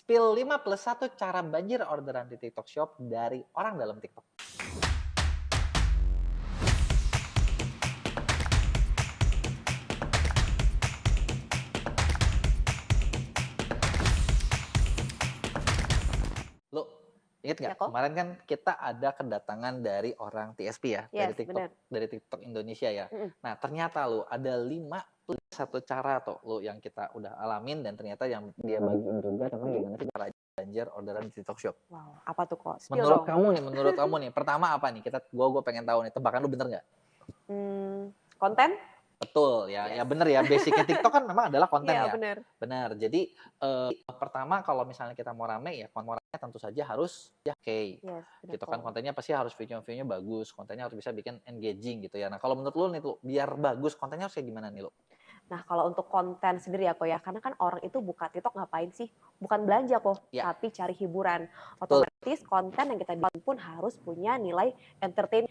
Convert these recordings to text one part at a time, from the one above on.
Spill 5+1 cara banjir orderan di TikTok Shop dari orang dalam TikTok. Lu inget Ya, nggak kok? kemarin kan kita ada kedatangan dari orang TSP ya, dari Yes, bener. TikTok Indonesia ya. Mhm. Nah, ternyata lu ada 5+1 cara tuh lu yang kita udah alamin dan ternyata yang dia bagiin juga tentang gimana sih cara banjir orderan di TikTok Shop. Wow, apa tuh kok? Spill Menurut dong. kamu nih, pertama apa nih? Gua pengen tahu nih, tebakan lu bener nggak? Konten? Betul, ya Yes. bener ya, basicnya TikTok kan memang adalah konten Iya, ya. bener. Benar. Jadi, pertama kalau misalnya kita mau rame ya kontennya tentu saja harus oke, Yes, bener gitu kan. kok. Kontennya pasti harus view-nya bagus, kontennya harus bisa bikin engaging gitu ya. Nah, kalau menurut lu nih tuh, biar bagus kontennya harus kayak gimana nih lu? Nah, kalau untuk konten sendiri ya kok ya, karena kan orang itu buka TikTok ngapain sih? Bukan belanja kok, Ya, tapi cari hiburan. betul. Otomatis konten yang kita buat pun harus punya nilai entertain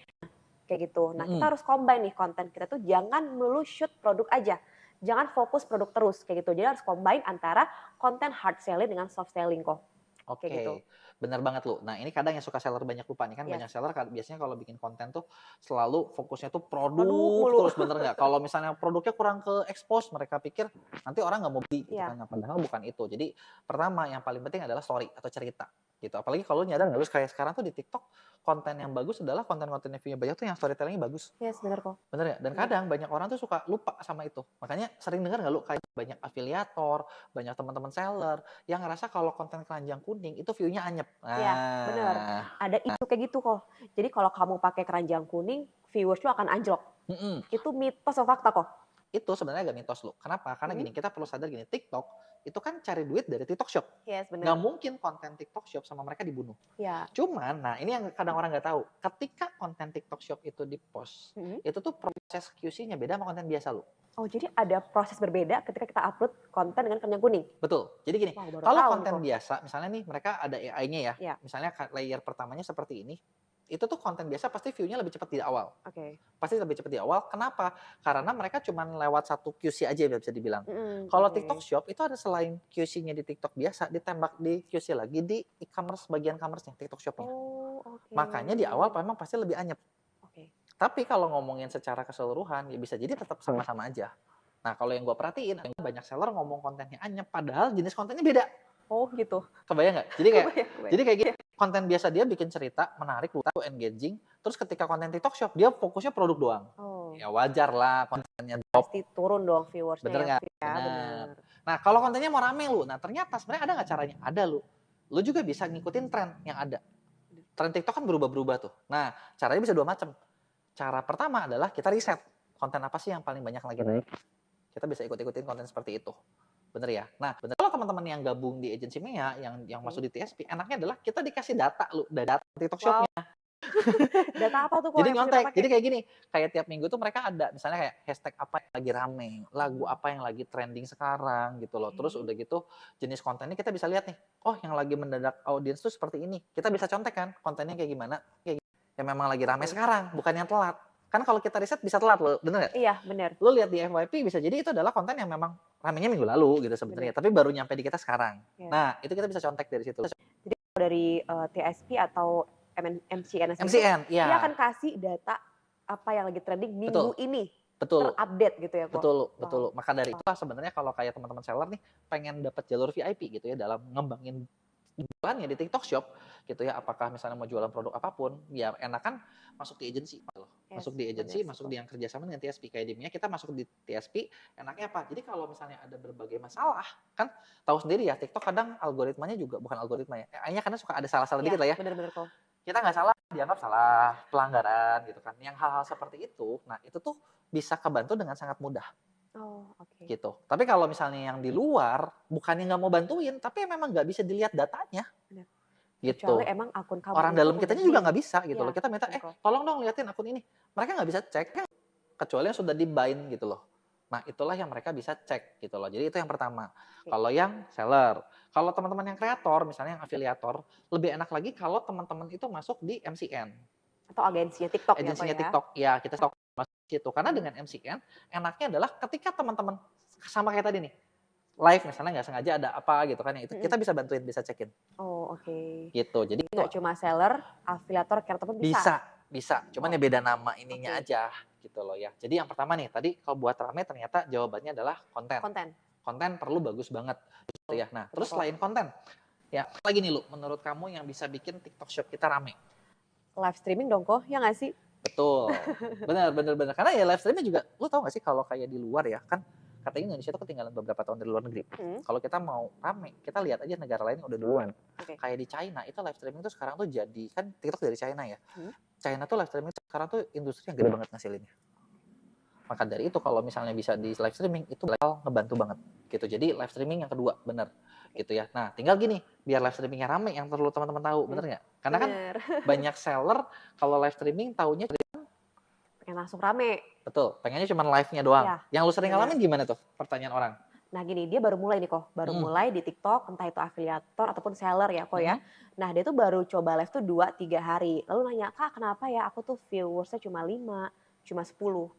kayak gitu. Nah, Mhm. kita harus combine nih konten kita tuh jangan melulu shoot produk aja. Jangan fokus produk terus kayak gitu. Jadi harus combine antara konten hard selling dengan soft selling kok. Kayak gitu. Oke, benar banget lu. Nah, ini kadang yang suka seller banyak lupa nih kan Yes. banyak seller biasanya kalau bikin konten tuh selalu fokusnya tuh Produk produk mulu. terus, bener nggak? Kalau misalnya produknya kurang ke expose, mereka pikir nanti orang nggak mau beli gitu Iya. kan. Nah, padahal bukan itu. Jadi pertama yang paling penting adalah story atau cerita gitu. Apalagi kalau lu nyadar nggak, lu kayak sekarang tuh di TikTok konten yang bagus adalah konten-konten yang view-nya banyak tuh yang storytelling-nya bagus. Yes, bener kok. Bener ya? Dan Bener. kadang banyak orang tuh suka lupa sama itu. Makanya sering dengar nggak lu kayak banyak afiliator, banyak teman-teman seller yang ngerasa kalau konten keranjang kuning itu view-nya anyep. Iya, bener. Nah, Ada isu kayak gitu kok. Jadi kalau kamu pakai keranjang kuning, viewers lu akan anjlok. mhm, Itu mitos atau fakta kok? itu sebenarnya agak mitos lu. Kenapa? Karena Mhm. gini, kita perlu sadar gini, TikTok itu kan cari duit dari TikTok Shop. Yes, Nggak bener. mungkin konten TikTok Shop sama mereka dibunuh. Ya. Cuman, nah ini yang kadang orang nggak tahu. Ketika konten TikTok Shop itu di-post, Mhm. itu tuh proses QC-nya beda sama konten biasa lu. Oh, jadi ada proses berbeda ketika kita upload konten dengan keranjang kuning? Betul. Jadi gini, Wow, baru kalau tahu nih konten kok. biasa, misalnya nih mereka ada AI-nya ya, Iya, misalnya layer pertamanya seperti ini, itu tuh konten biasa pasti view-nya lebih cepat di awal. oke. Pasti lebih cepat di awal. Kenapa? Karena mereka cuma lewat satu QC aja bisa dibilang. Mhm, Kalau oke. TikTok Shop itu ada selain QC-nya di TikTok biasa, ditembak di QC lagi di e-commerce bagian commerce-nya, TikTok Shop-nya. Oh, oke. Makanya di awal memang pasti lebih anyep. Oke. Tapi kalau ngomongin secara keseluruhan, ya bisa jadi tetap sama-sama aja. Nah, kalau yang gue perhatiin, banyak seller ngomong kontennya anyep, padahal jenis kontennya beda. Oh, gitu. Kebayang nggak? Jadi kayak Kebayang. jadi kayak gini, konten biasa dia bikin cerita menarik, lucu, engaging, terus ketika konten TikTok Shop dia fokusnya produk doang. Oh, Ya wajar lah kontennya drop, pasti turun dong viewersnya bener ya, nggak? ya, Bener. bener. Nah, kalau kontennya mau rame lu, nah ternyata sebenarnya ada nggak caranya? Ada lu. Lu juga bisa ngikutin tren yang ada. Tren TikTok kan berubah-berubah tuh. Nah, caranya bisa dua macam. Cara pertama adalah kita riset konten apa sih yang paling banyak lagi naik. Kita bisa ikut-ikutin konten seperti itu. Bener ya? Nah, kalau teman-teman yang gabung di agensi MEA, yang masuk di TSP, enaknya adalah kita dikasih data lu, data TikTok Wow, Shop-nya. data apa tuh kok Jadi yang harus kita nyontek, pakai? jadi kayak gini, kayak tiap minggu tuh mereka ada, misalnya kayak hashtag apa yang lagi rame, lagu apa yang lagi trending sekarang gitu loh. Terus udah gitu jenis kontennya kita bisa lihat nih, oh yang lagi mendadak audiens tuh seperti ini. Kita bisa contek kan kontennya kayak gimana, kayak yang memang lagi rame Oke. sekarang, bukan yang telat. Kan kalau kita riset bisa telat loh, bener nggak? Iya, bener. Lu lihat di FYP bisa jadi itu adalah konten yang memang ramenya minggu lalu gitu sebenarnya, Bener. tapi baru nyampe di kita sekarang. Yes. Nah, itu kita bisa contek dari situ. Jadi kalau dari TSP atau MCN itu, MCN, dia iya, akan kasih data apa yang lagi trending betul, minggu ini, betul, terupdate gitu ya kok. betul, betul. Wow. Maka dari itulah sebenarnya kalau kayak teman-teman seller nih pengen dapat jalur VIP gitu ya dalam ngembangin jualannya di TikTok Shop gitu ya, apakah misalnya mau jualan produk apapun, ya enakan masuk di agensi gitu loh. Yes, Masuk di bener agensi, sih masuk kok. di yang kerjasama dengan TSP kayak dimnya kita masuk di TSP, enaknya apa? Jadi kalau misalnya ada berbagai masalah, kan tahu sendiri ya TikTok kadang algoritmanya juga bukan algoritma ya, AI-nya kadang suka ada salah-salah Iya, dikit lah ya. bener-bener kok. Kita nggak salah dianggap salah pelanggaran gitu kan. Yang hal-hal seperti itu, nah itu tuh bisa kebantu dengan sangat mudah Oh, oke. gitu. Tapi kalau misalnya yang di luar, bukannya nggak mau bantuin, tapi memang nggak bisa dilihat datanya Bener. Kecuali gitu. emang akun kamu Orang itu dalam udah kitanya di juga nggak bisa gitu iya, loh. Kita minta, bener kok. tolong dong liatin akun ini. Mereka nggak bisa cek, kecuali yang sudah di-bind gitu loh. Nah, itulah yang mereka bisa cek gitu loh. Jadi itu yang pertama. Oke. Kalau yang seller. Kalau teman-teman yang kreator, misalnya yang afiliator, lebih enak lagi kalau teman-teman itu masuk di MCN. Atau agensinya TikTok ya kok Agensinya ya? TikTok, ya kita stok masuk situ. Karena Mhm. dengan MCN, enaknya adalah ketika teman-teman sama kayak tadi nih, live misalnya nggak sengaja ada apa gitu kan, itu Mm-mm. kita bisa bantuin, bisa cekin Oh, oke. gitu. Jadi itu Nggak cuma seller, afiliator, creator pun bisa. bisa, cuman Oh, ya beda nama ininya oke. aja gitu loh ya. Jadi yang pertama nih, tadi kalau buat rame ternyata jawabannya adalah konten. Konten. Konten perlu bagus banget gitu ya. Nah, Betul terus kok. selain konten, ya lagi nih Lu, menurut kamu yang bisa bikin TikTok Shop kita rame? Live streaming dong kok, ya nggak sih? Betul, benar. Karena ya live streaming juga, lu tau gak sih kalau kayak di luar ya, kan katanya Indonesia tuh ketinggalan beberapa tahun dari luar negeri. Kalau kita mau rame, kita lihat aja negara lain yang udah duluan. Oke. Kayak di China, itu live streaming tuh sekarang tuh jadi, kan TikTok dari China ya. China tuh live streaming sekarang tuh industri yang gede banget ngasilinnya. Maka dari itu kalau misalnya bisa di live streaming, itu bakal ngebantu banget gitu. Jadi live streaming yang kedua, bener gitu ya. Nah, tinggal gini, biar live streamingnya rame yang perlu teman-teman tahu, bener nggak? Karena kan Bener. banyak seller kalau live streaming taunya Pengen langsung rame. betul, pengennya cuma live-nya doang. Ya, Yang lu sering bener. ngalamin gimana tuh? Pertanyaan orang. Nah gini, dia baru mulai nih kok, baru mulai di TikTok, entah itu afiliator ataupun seller ya kok ya. Nah dia tuh baru coba live tuh 2-3 hari. Lalu nanya, Kak kenapa ya aku tuh viewersnya cuma 5, cuma 10.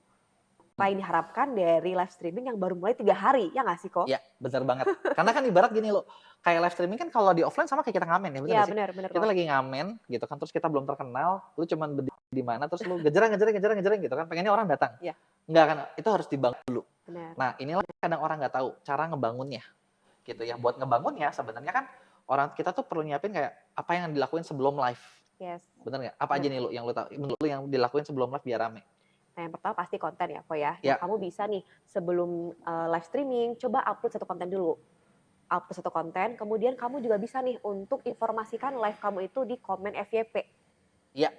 Apa yang diharapkan dari live streaming yang baru mulai 3 hari, ya nggak sih kok? Iya, bener banget. Karena kan ibarat gini loh, kayak live streaming kan kalau di offline sama kayak kita ngamen ya, bener Iya gak sih? bener Kita kok. lagi ngamen gitu kan, terus kita belum terkenal, lu cuman berdiri di mana, terus lu gejereng gitu kan, pengennya orang datang. Iya. Enggak kan, itu harus dibangun dulu. Bener. Nah inilah kadang orang nggak tahu cara ngebangunnya gitu ya. Buat ngebangunnya sebenarnya kan orang kita tuh perlu nyiapin kayak apa yang dilakuin sebelum live. Yes. Bener nggak? Apa aja nih lu yang lu tahu, menurut lu yang dilakuin sebelum live biar rame? Nah yang pertama pasti konten ya kok ya. Ya. Nah, kamu bisa nih sebelum live streaming, coba upload satu konten dulu. Upload satu konten, kemudian kamu juga bisa nih untuk informasikan live kamu itu di komen FYP. Iya,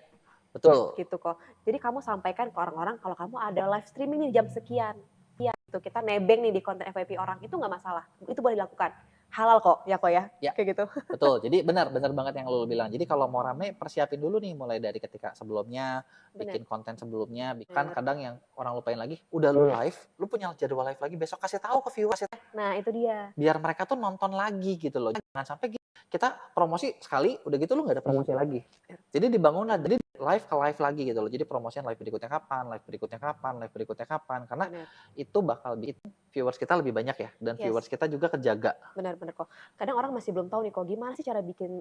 betul. Gitu kok. Jadi kamu sampaikan ke orang-orang kalau kamu ada live streaming nih jam sekian. Iya, gitu. Kita nebeng nih di konten FYP orang, itu nggak masalah. Itu boleh dilakukan. Halal kok ya. Ya, kayak gitu. betul. Jadi benar banget yang lu bilang. Jadi kalau mau rame, persiapin dulu nih mulai dari ketika sebelumnya, bikin konten sebelumnya. Kan kadang yang orang lupain lagi, udah lu live, lu punya jadwal live lagi, besok kasih tahu ke viewers. Nah itu dia. Biar mereka tuh nonton lagi gitu loh. Jangan sampai kita promosi sekali, udah gitu lu nggak ada promosi lagi. Jadi dibangunlah, jadi live ke live lagi gitu loh. Jadi promosian live berikutnya kapan. Karena itu bakal bikin viewers kita lebih banyak ya. Dan viewers kita juga kejaga. Benar kok. Kadang orang masih belum tahu nih kok gimana sih cara bikin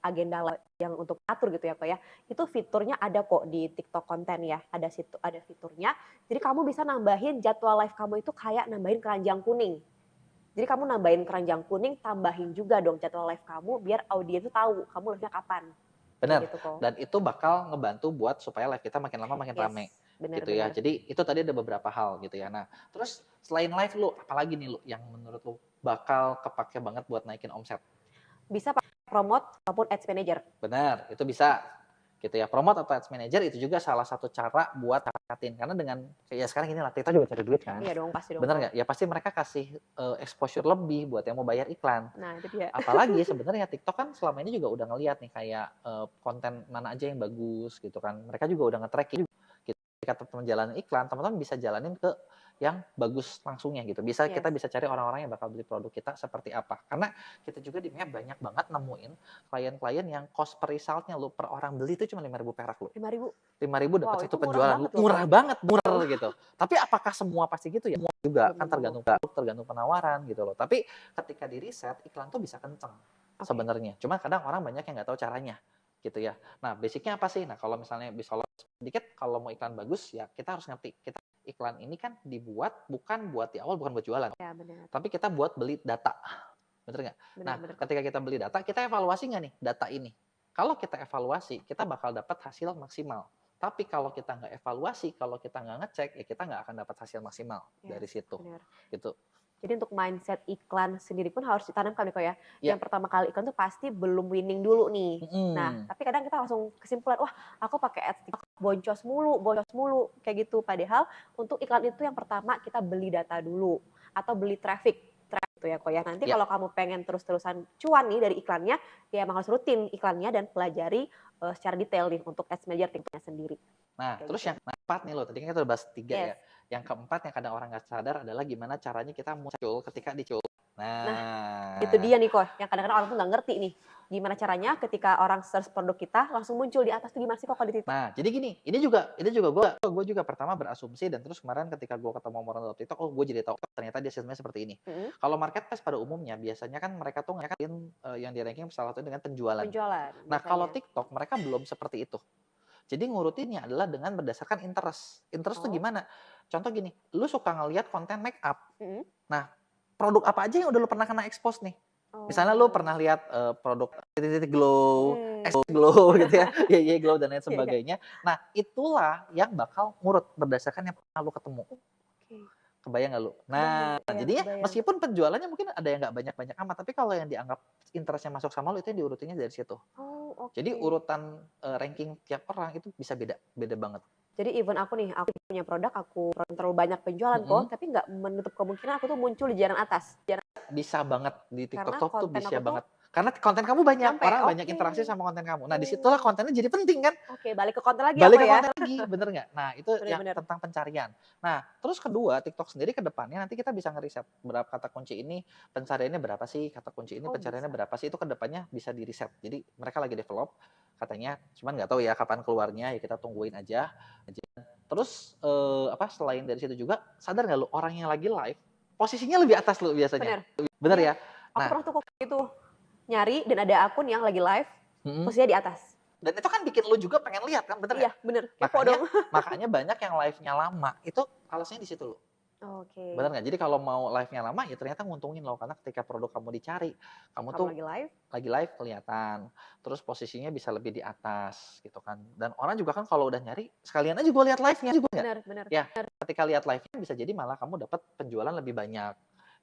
agenda live yang untuk atur gitu ya kok ya. Itu fiturnya ada kok di TikTok konten ya. Ada fiturnya. Jadi kamu bisa nambahin jadwal live kamu itu kayak nambahin keranjang kuning. Jadi kamu nambahin keranjang kuning, tambahin juga dong jadwal live kamu biar audiens tuh tahu kamu live-nya kapan. Benar. Gitu, dan itu bakal ngebantu buat supaya live kita makin lama makin rame. Gitu ya. Jadi itu tadi ada beberapa hal gitu ya. Nah, terus selain live lu, apalagi nih lu yang menurut lu bakal kepake banget buat naikin omset? Bisa pakai promote ataupun ads manager. Benar, itu bisa. Gitu ya. Promote atau ads manager itu juga salah satu cara buat ningkatin. Karena dengan ya sekarang ini lah kita juga cari duit kan. Iya dong, pasti dong. Benar nggak? Ya pasti mereka kasih exposure lebih buat yang mau bayar iklan. Nah, itu dia. Apalagi sebenarnya TikTok kan selama ini juga udah ngeliat nih kayak konten mana aja yang bagus gitu kan. Mereka juga udah nge-track gitu. Ketika teman-teman jalanin iklan, teman-teman bisa jalanin ke yang bagus langsungnya gitu. Kita bisa cari orang-orang yang bakal beli produk kita seperti apa. Karena kita juga di Map banyak banget nemuin klien-klien yang cost per resultnya lu per orang beli itu cuma 5.000 perak lu. 5.000 dapat satu penjualan. Murah banget gitu. Tapi apakah semua pasti gitu ya? Juga kan tergantung produk, tergantung penawaran gitu loh. Tapi ketika di riset iklan tuh bisa kenceng sebenarnya. Cuma kadang orang banyak yang nggak tahu caranya gitu ya. Nah, basicnya apa sih? Nah, kalau misalnya bisa sedikit, kalau mau iklan bagus ya kita harus ngerti. Iklan ini kan dibuat bukan buat di awal, bukan buat jualan. Ya, benar. Tapi kita buat beli data. Bener nggak? Nah, ketika kita beli data, kita evaluasi nggak nih data ini? Kalau kita evaluasi, kita bakal dapat hasil maksimal. Tapi kalau kita nggak evaluasi, kalau kita nggak ngecek, ya kita nggak akan dapat hasil maksimal dari situ. Gitu. Jadi untuk mindset iklan sendiri pun harus ditanamkan nih kok ya. Yang pertama kali iklan tuh pasti belum winning dulu nih. Nah, tapi kadang kita langsung kesimpulan, wah aku pakai ads boncos mulu, kayak gitu. Padahal untuk iklan itu yang pertama kita beli data dulu atau beli traffic gitu ya kok ya. Nanti kalau kamu pengen terus-terusan cuan nih dari iklannya, ya emang harus rutin iklannya dan pelajari secara detail nih untuk ads manager timnya sendiri. Nah, terus yang keempat nih loh, tadi kan kita udah bahas 3 ya. Yang keempat yang kadang orang nggak sadar adalah gimana caranya kita muncul ketika dicul. Nah, Itu dia nih kok, yang kadang-kadang orang tuh nggak ngerti nih. Gimana caranya ketika orang search produk kita langsung muncul di atas tuh gimana sih kok kalau di TikTok? Nah, jadi gini, ini juga gue juga pertama berasumsi dan terus kemarin ketika gue ketemu sama orang dalam TikTok, oh gue jadi tahu oh, ternyata dia sistemnya seperti ini. Mhm, Kalau marketplace pada umumnya biasanya kan mereka tuh ngeliatin yang di ranking salah satunya dengan penjualan. penjualan Nah, kalau biasanya. TikTok mereka belum seperti itu. Jadi ngurutinnya adalah dengan berdasarkan interest. Interest tuh Oh, gimana? Contoh gini, lu suka ngelihat konten make up. mhm. Nah, produk apa aja yang udah lu pernah kena expose nih? Misalnya lu Oh, pernah lihat produk titik-titik glow, mhm. glow gitu ya, YY glow dan lain Iya iya. sebagainya. Nah, itulah yang bakal ngurut berdasarkan yang pernah lu ketemu. Oke, Kebayang nggak lu? kebayang Nah, kebayang jadinya kebayang. meskipun penjualannya mungkin ada yang nggak banyak-banyak amat, tapi kalau yang dianggap interest-nya masuk sama lu itu yang diurutinnya dari situ. Oh, Jadi oke. urutan ranking tiap orang itu bisa beda, beda banget. Jadi even aku nih, aku punya produk, aku terlalu banyak penjualan kok, Mhm. tapi nggak menutup kemungkinan aku tuh muncul di jajaran atas. Bisa banget di TikTok Karena Shop tuh konten bisa aku tuh banget. Karena konten kamu banyak, nyampe. orang banyak Oke. interaksi sama konten kamu. Nah, disitulah Hmm, kontennya jadi penting kan? oke, balik ke konten lagi Balik aku ke ya. konten lagi, bener nggak? Nah, itu Bener yang bener. tentang pencarian. Nah, terus kedua, TikTok sendiri ke depannya nanti kita bisa ngeriset berapa kata kunci ini pencariannya berapa sih, kata kunci ini Oh pencariannya bisa. berapa sih, itu ke depannya bisa di-riset. Jadi mereka lagi develop katanya, cuman nggak tahu ya kapan keluarnya, ya kita tungguin aja. Terus apa selain dari situ juga sadar nggak lu orang yang lagi live posisinya lebih atas lu biasanya. Bener. Bener Iya. ya? Aku Nah, pernah tuh kok gitu, nyari dan ada akun yang lagi live, mhm. posisinya di atas. Dan itu kan bikin lu juga pengen lihat kan, bener Iya nggak? bener, kepo Makanya dong. makanya banyak yang live-nya lama, itu alasannya di situ lu. Bener Oke, nggak? Jadi kalau mau live-nya lama ya ternyata nguntungin loh, karena ketika produk kamu dicari, kamu kamu tuh lagi live, lagi live kelihatan, terus posisinya bisa lebih di atas gitu kan. Dan orang juga kan kalau udah nyari, sekalian aja gue lihat live-nya juga nggak? bener bener. Ya, ketika lihat live-nya bisa jadi malah kamu dapat penjualan lebih banyak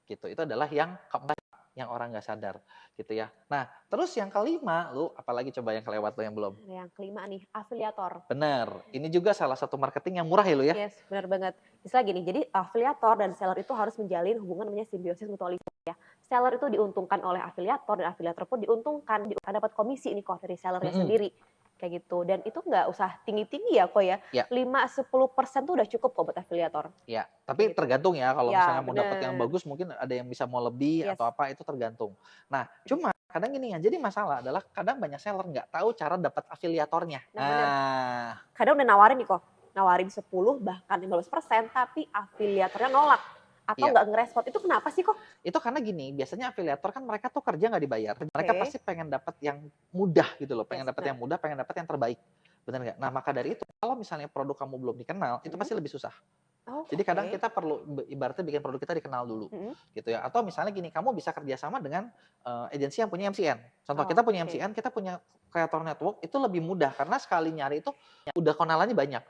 gitu. Itu adalah yang keempat yang orang nggak sadar gitu ya. Nah, terus yang kelima, lu apalagi coba yang kelewat lu yang belum? Yang kelima nih, afiliator. Bener, ini juga salah satu marketing yang murah ya lu ya? Yes, benar banget. Misalnya gini, jadi afiliator dan seller itu harus menjalin hubungan namanya simbiosis mutualisme ya. Seller itu diuntungkan oleh afiliator dan afiliator pun diuntungkan dapat komisi nih kok dari sellernya Mhm, sendiri. Kayak gitu. Dan itu nggak usah tinggi-tinggi ya kok ya. ya. 5-10% tuh udah cukup kok buat afiliator. Ya, tapi Kayak gitu. tergantung ya kalau Ya, misalnya mau dapat yang bener. bagus mungkin ada yang bisa mau lebih Yes. atau apa itu tergantung. Nah, cuma kadang gini ya, jadi masalah adalah kadang banyak seller nggak tahu cara dapat afiliatornya. Nah, bener. Nah, Kadang udah nawarin nih kok. Nawarin 10 bahkan 15% tapi afiliatornya nolak atau iya, nggak ngerespon. Itu kenapa sih kok? itu karena gini, biasanya afiliator kan mereka tuh kerja nggak dibayar. Mereka Oke. pasti pengen dapat yang mudah gitu loh, pengen Yes, dapat benar. yang mudah, pengen dapat yang terbaik. Benar nggak? Nah, maka dari itu kalau misalnya produk kamu belum dikenal, itu Mm. pasti lebih susah. Oh, Jadi kadang oke. kita perlu ibaratnya bikin produk kita dikenal dulu, Mm. gitu ya. Atau misalnya gini, kamu bisa kerjasama dengan agensi yang punya MCN. Contoh kita punya Oke. MCN, kita punya creator network itu lebih mudah karena sekali nyari itu udah kenalannya banyak.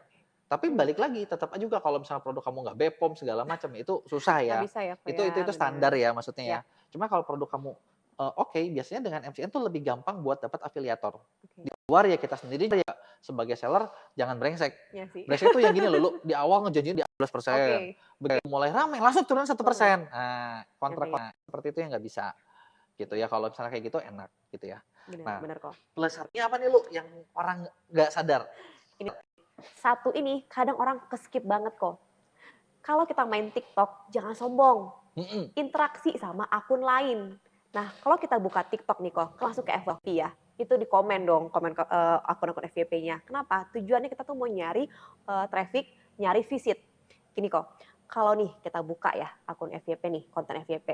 Tapi Mmm, balik lagi tetap aja juga kalau misalnya produk kamu nggak BPOM segala macam itu susah nggak ya. bisa ya, Kak, ya, Itu standar bener. ya maksudnya Iya, ya. Cuma kalau produk kamu oke, biasanya dengan MCN tuh lebih gampang buat dapat afiliator. oke. Luar ya kita sendiri ya sebagai seller jangan brengsek. Iya sih. Brengsek tuh yang gini loh, lu di awal ngejanjiin di 15%, Oke, begitu mulai rame langsung turun turun. 1%. Nah, Ngerti ngerti. seperti itu yang nggak bisa gitu ya. Kalau misalnya kayak gitu enak gitu ya. Bener Nah, bener kok. plus satunya apa nih lu yang orang nggak sadar? Ini, satu ini kadang orang ke-skip banget kok. Kalau kita main TikTok, jangan sombong, Mhm, interaksi sama akun lain. Nah, kalau kita buka TikTok nih kok, langsung ke FYP ya, itu di komen dong, komen ke akun-akun FYP-nya. Kenapa? Tujuannya kita tuh mau nyari, traffic, nyari visit. Gini kok, kalau nih kita buka ya akun FYP nih, konten FYP,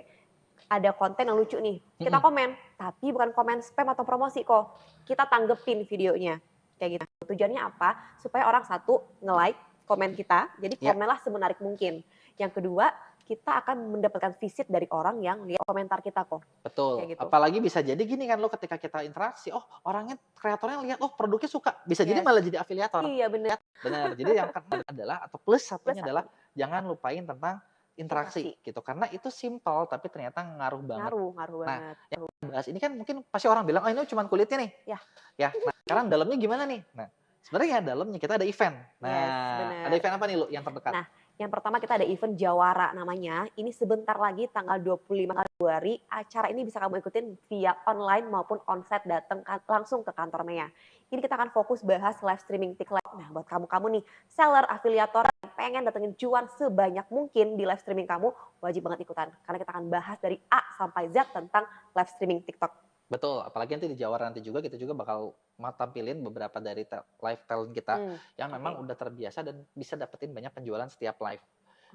ada konten yang lucu nih, kita mhm, komen, tapi bukan komen spam atau promosi kok. Kita tanggepin videonya. Kayak gitu. Tujuannya apa? Supaya orang satu nge-like komen kita, jadi ya. komenlah semenarik mungkin. Yang kedua, kita akan mendapatkan visit dari orang yang lihat komentar kita kok. Betul, Kayak gitu. apalagi bisa jadi gini kan lo ketika kita interaksi, oh orangnya kreatornya lihat, oh produknya suka, bisa jadi Yes. malah jadi afiliator. Iya bener. Benar, jadi yang kedua adalah atau plus Plus satunya adalah satu, jangan lupain tentang interaksi interaksi. gitu, karena itu simple tapi ternyata ngaruh banget. Ngaruh, ngaruh Nah, banget. yang kita bahas ini kan mungkin pasti orang bilang, oh ini cuma kulitnya nih, Ya, ya. Nah sekarang dalamnya gimana nih? Nah sebenarnya dalamnya kita ada event. yes, Nah ada bener. event apa nih lo yang terdekat? Nah, Yang pertama kita ada event Jawara namanya. Ini sebentar lagi tanggal 25 Februari. Acara ini bisa kamu ikutin via online maupun onsite, datang langsung ke kantor Mea. Ini kita akan fokus bahas live streaming TikTok. Nah, buat kamu nih seller, afiliator yang pengen datengin cuan sebanyak mungkin di live streaming kamu, wajib banget ikutan. Karena kita akan bahas dari A sampai Z tentang live streaming TikTok. Betul, apalagi nanti di Jawara nanti juga kita juga bakal tampilin beberapa dari live talent kita yang memang udah terbiasa dan bisa dapetin banyak penjualan setiap live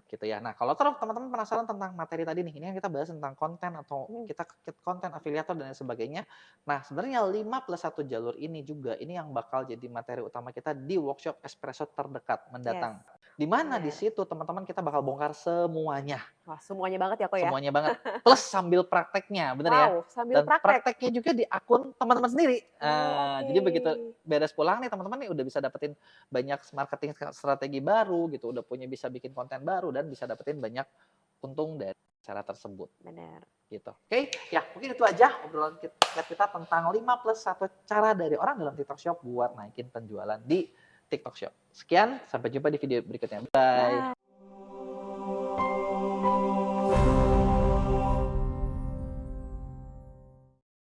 gitu ya. Nah, kalau terus teman-teman penasaran tentang materi tadi nih, ini kan kita bahas tentang konten atau kita konten afiliator dan lain sebagainya. Nah, sebenarnya 5+1 jalur ini juga ini yang bakal jadi materi utama kita di workshop Espresso terdekat mendatang. Di mana di situ teman-teman kita bakal bongkar semuanya. Wah, semuanya banget ya kok ya? Semuanya banget. Plus sambil prakteknya, bener ya? Wow, sambil Dan praktek. prakteknya juga di akun teman-teman sendiri. Oh, Jadi begitu oke. beres pulang nih teman-teman nih udah bisa dapetin banyak marketing strategi baru gitu, udah punya bisa bikin konten baru dan bisa dapetin banyak untung dari cara tersebut Benar. gitu. Oke, ya mungkin itu aja obrolan kita tentang 5+1 cara dari orang dalam TikTok Shop buat naikin penjualan di TikTok Shop. Sekian, sampai jumpa di video berikutnya. Bye.